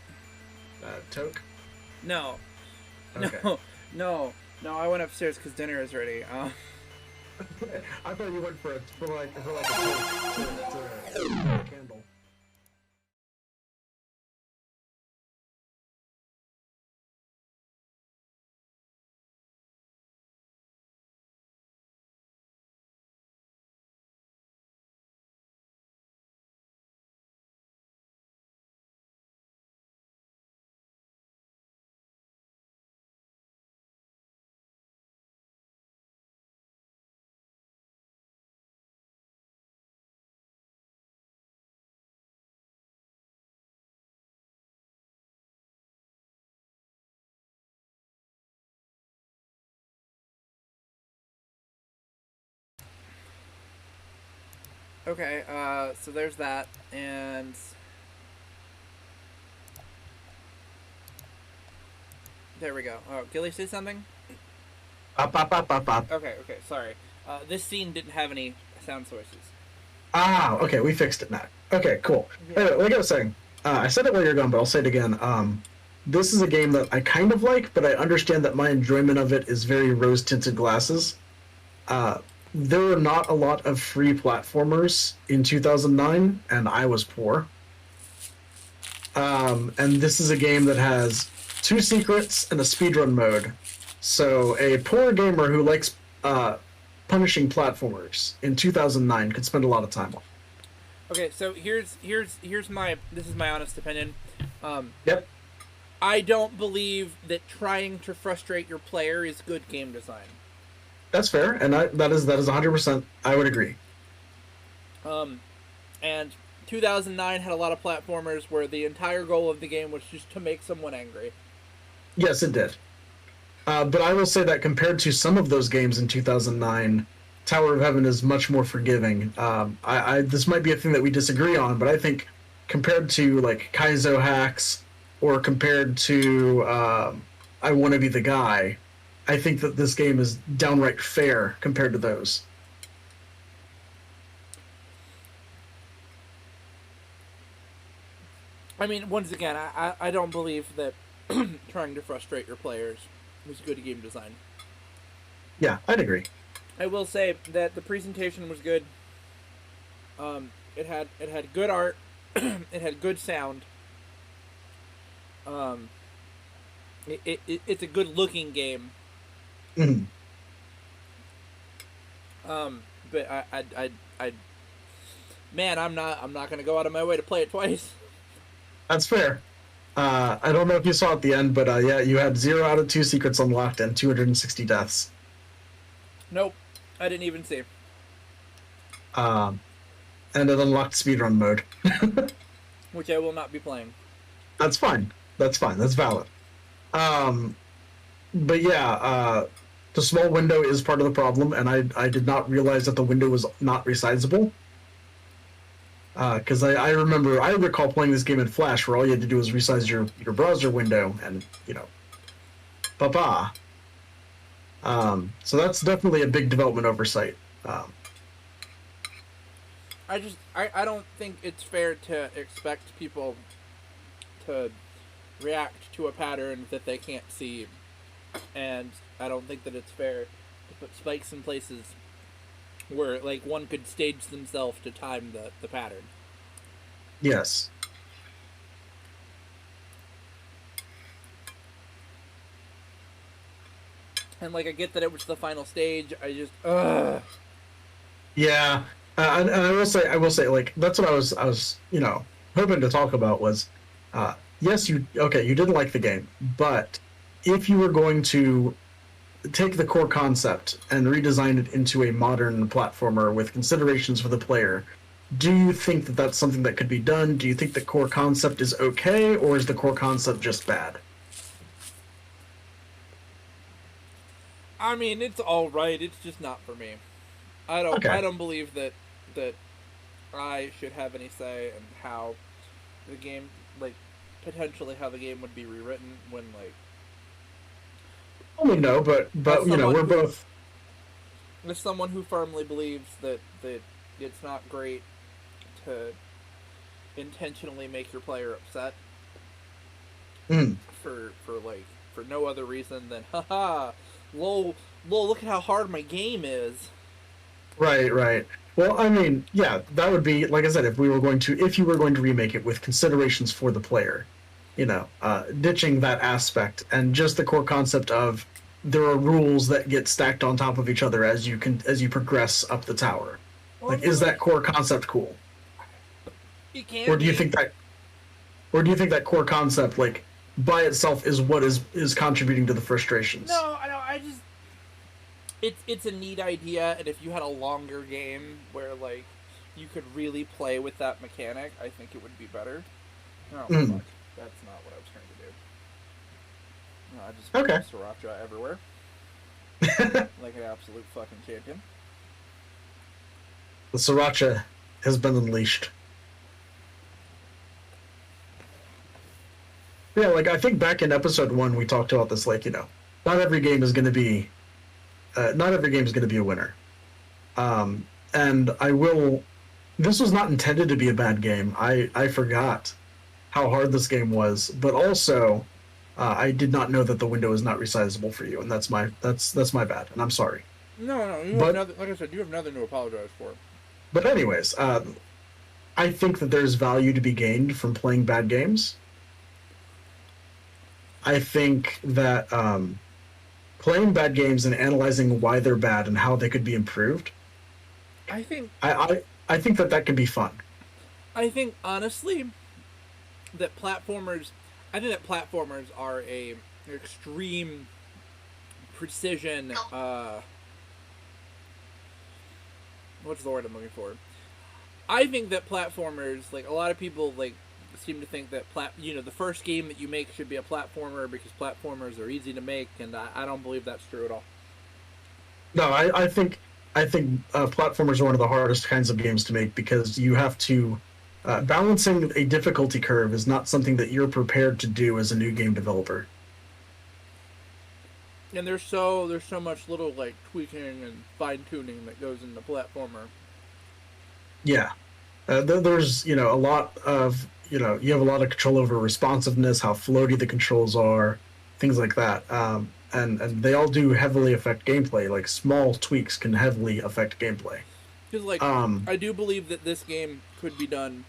Toke? No. Okay. No. I went upstairs because dinner is ready. I thought you went for a toke to a candle. Okay, so there's that, and there we go. Oh, Gilly, say something? Up. Okay, sorry. This scene didn't have any sound sources. Okay, we fixed it now. Okay, cool. Yeah. Anyway, like I was saying, I said it while you're gone, but I'll say it again. This is a game that I kind of like, but I understand that my enjoyment of it is very rose-tinted glasses. There were not a lot of free platformers in 2009, and I was poor. And this is a game that has 2 secrets and a speedrun mode. So a poor gamer who likes punishing platformers in 2009 could spend a lot of time on. Okay, so here's my honest opinion. Yep. I don't believe that trying to frustrate your player is good game design. That's fair, and that is 100%. I would agree. And 2009 had a lot of platformers where the entire goal of the game was just to make someone angry. Yes, it did. But I will say that compared to some of those games in 2009, Tower of Heaven is much more forgiving. This might be a thing that we disagree on, but I think compared to like Kaizo hacks or compared to I Want to Be the Guy, I think that this game is downright fair compared to those. I mean, once again, I don't believe that trying to frustrate your players was good game design. Yeah, I'd agree. I will say that the presentation was good. It had good art. It had good sound. It's a good looking game. Mm. But I man, I'm not gonna go out of my way to play it twice. That's fair. I don't know if you saw at the end, but yeah, you had 0 out of 2 secrets unlocked and 260 deaths. Nope, I didn't even see. And it unlocked speedrun mode. Which I will not be playing. That's fine. That's fine. That's valid. But yeah, the small window is part of the problem, and I did not realize that the window was not resizable. Because I recall playing this game in Flash, where all you had to do was resize your browser window, and ba-ba. So that's definitely a big development oversight. I don't think it's fair to expect people to react to a pattern that they can't see, and I don't think that it's fair to put spikes in places where like one could stage themselves to time the pattern. Yes. And like I get that it was the final stage. I just Yeah, and I will say, like that's what I was hoping to talk about was, yes, you didn't like the game, but if you were going to take the core concept and redesign it into a modern platformer with considerations for the player, do you think that that's something that could be done? Do you think the core concept is okay, or is the core concept just bad? I mean, it's all right. It's just not for me. I don't believe that I should have any say in how the game, like potentially how the game would be rewritten when like. Only no, but we're both. As someone who firmly believes that it's not great to intentionally make your player upset for no other reason than haha, lol, look at how hard my game is. Right. Well, I mean, yeah, that would be, like I said, if you were going to remake it with considerations for the player, ditching that aspect and just the core concept of there are rules that get stacked on top of each other as you progress up the tower. Like, is that core concept cool? It can. Or do you think that core concept, like, by itself is what is contributing to the frustrations? No, I just it's a neat idea, and if you had a longer game where like you could really play with that mechanic, I think it would be better. No, fuck. That's not what I was trying to do. No, I just put Sriracha everywhere. Like an absolute fucking champion. The Sriracha has been unleashed. Yeah, like I think back in episode 1 we talked about this, like, not every game is going to be a winner. And this was not intended to be a bad game. I forgot how hard this game was, but also I did not know that the window is not resizable for you, and that's my bad, and I'm sorry. No, like I said, you have nothing to apologize for. But anyways, I think that there's value to be gained from playing bad games. I think that playing bad games and analyzing why they're bad and how they could be improved, I think that can be fun. I think honestly that platformers are an extreme precision what's the word I'm looking for? I think that platformers, like a lot of people like seem to think that the first game that you make should be a platformer because platformers are easy to make, and I don't believe that's true at all. No, I think platformers are one of the hardest kinds of games to make because you have to balancing a difficulty curve is not something that you're prepared to do as a new game developer. And there's so much little like tweaking and fine tuning that goes into platformer. Yeah, there's a lot of you have a lot of control over responsiveness, how floaty the controls are, things like that. And they all do heavily affect gameplay. Like small tweaks can heavily affect gameplay. Because like I do believe that this game could be done.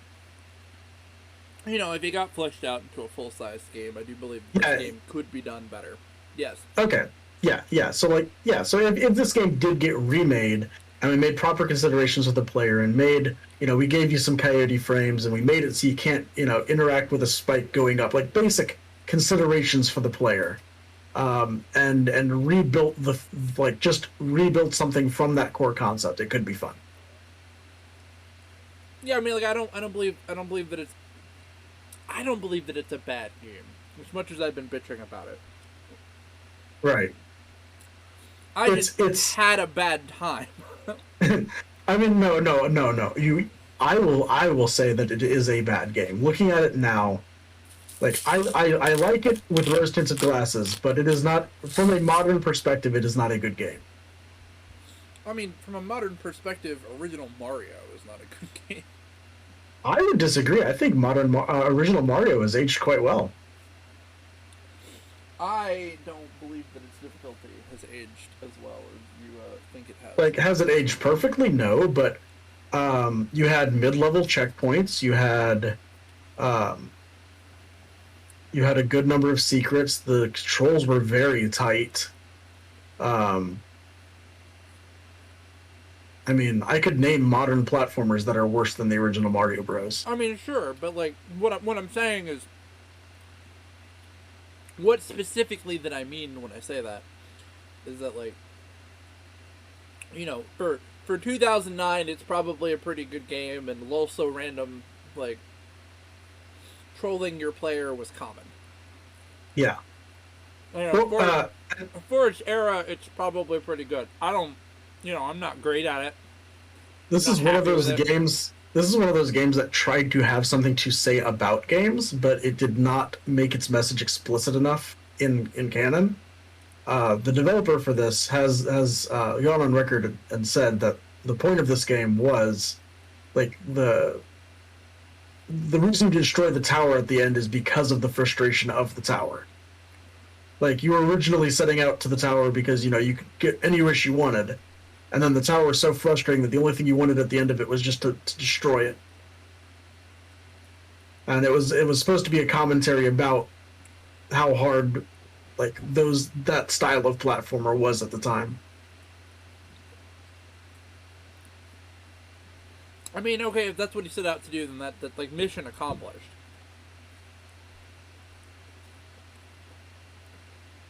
If it got fleshed out into a full size game, I do believe this game could be done better. Yes. Okay. Yeah. So if this game did get remade and we made proper considerations with the player and made, we gave you some coyote frames and we made it so you can't, interact with a spike going up, like basic considerations for the player, and rebuilt rebuilt something from that core concept, it could be fun. Yeah, I mean, like I don't believe that it's a bad game, as much as I've been bitching about it. Right. It's had a bad time. I mean, no. I will say that it is a bad game. Looking at it now, like I like it with rose-tinted glasses, but it is not, from a modern perspective, it is not a good game. I mean, from a modern perspective, original Mario is not a good game. I would disagree. I think original Mario has aged quite well. I don't believe that its difficulty has aged as well as you think it has. Like, has it aged perfectly? No, but you had mid-level checkpoints. You had a good number of secrets. The controls were very tight. I mean, I could name modern platformers that are worse than the original Mario Bros. I mean, sure, but like what I'm saying is, what specifically that I mean when I say that is that, like, for 2009, it's probably a pretty good game, and also random, like, trolling your player was common. Yeah. For its era, it's probably pretty good. I'm not great at it. This is one of those games that tried to have something to say about games, but it did not make its message explicit enough in canon. The developer for this has gone on record and said that the point of this game was, like, the reason to destroy the tower at the end is because of the frustration of the tower. Like, you were originally setting out to the tower because, you could get any wish you wanted, and then the tower was so frustrating that the only thing you wanted at the end of it was just to destroy it. And it was supposed to be a commentary about how hard, like, that style of platformer was at the time. I mean, okay, if that's what he set out to do, then that's like mission accomplished.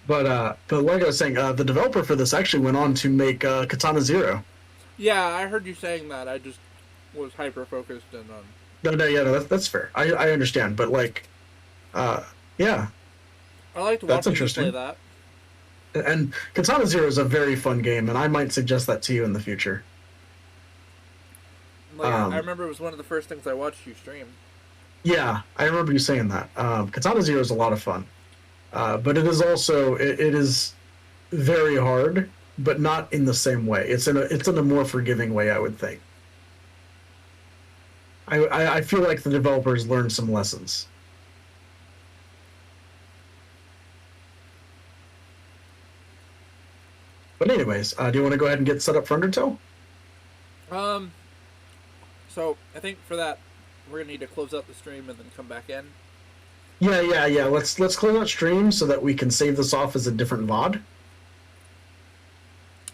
But like I was saying, the developer for this actually went on to make Katana Zero. Yeah, I heard you saying that. I just was hyper focused and No, that's fair. I understand, but like, yeah. I like to watch you play that. And Katana Zero is a very fun game, and I might suggest that to you in the future. Like, I remember it was one of the first things I watched you stream. Yeah, I remember you saying that. Katana Zero is a lot of fun. But it is also it is very hard, but not in the same way. It's in a more forgiving way, I would think. I feel like the developers learned some lessons. But anyways, do you want to go ahead and get set up for Undertale? So I think for that we're gonna need to close out the stream and then come back in. Yeah. Let's close out stream so that we can save this off as a different VOD.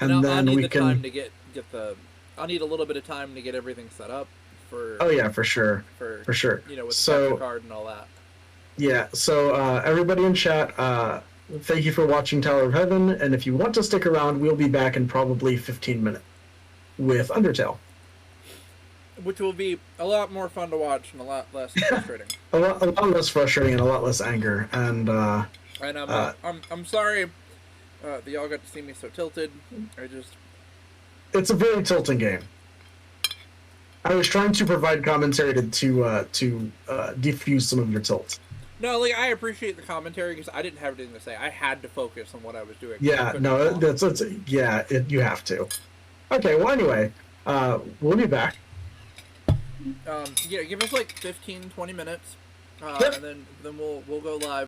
And then we can. Time to get the. I'll need a little bit of time to get everything set up for. Oh yeah, for sure. For sure. With the capture card and all that. Yeah. So everybody in chat, thank you for watching Tower of Heaven, and if you want to stick around, we'll be back in probably 15 minutes with Undertale. Which will be a lot more fun to watch and a lot less frustrating. a lot less frustrating and a lot less anger. And I'm sorry that y'all got to see me so tilted. It's a very tilting game. I was trying to provide commentary to defuse some of your tilt. No, like I appreciate the commentary because I didn't have anything to say. I had to focus on what I was doing. I Yeah, couldn't no, talk. that's yeah, you have to. Okay, well, anyway, we'll be back. Yeah, give us like 15, 20 minutes, Yep. and then we'll go live.